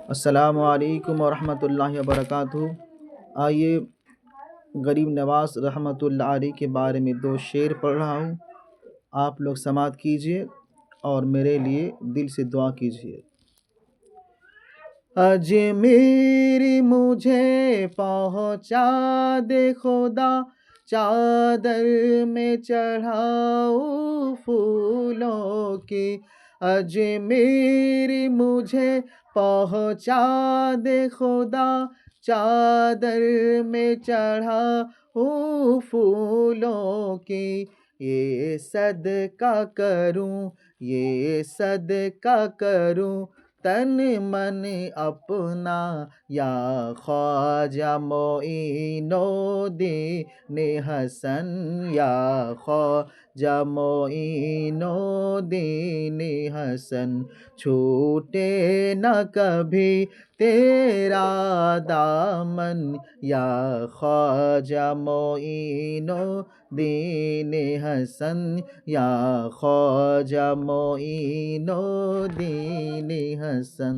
अस्सलामु अलैकुम वरहमतुल्लाहि वबरकातुहू। आइए गरीब नवाज रहमतुल्लाह अलैह के बारे में दो शेर पढ़ रहा हूँ। आप लोग समाअत कीजिए और मेरे लिए दिल से दुआ कीजिए। अजमेरी मुझे पहुँचा दे खुदा, चादर में चढ़ाऊँ फूलों की। अजमेरी मुझे पहुँचा दे खुदा, चादर में चढ़ाऊँ फूलों की। ये सदका करूँ, ये सदका करूँ तन मन अपना, या ख्वाजा मोइनुद्दीन हसन, या ख्वाजा मोइनुद्दीन हसन। छूटे न कभी तेरा दामन, या ख्वाजा मोइनुद्दीन हसन, या ख्वाजा मोइनुद्दीन हसन।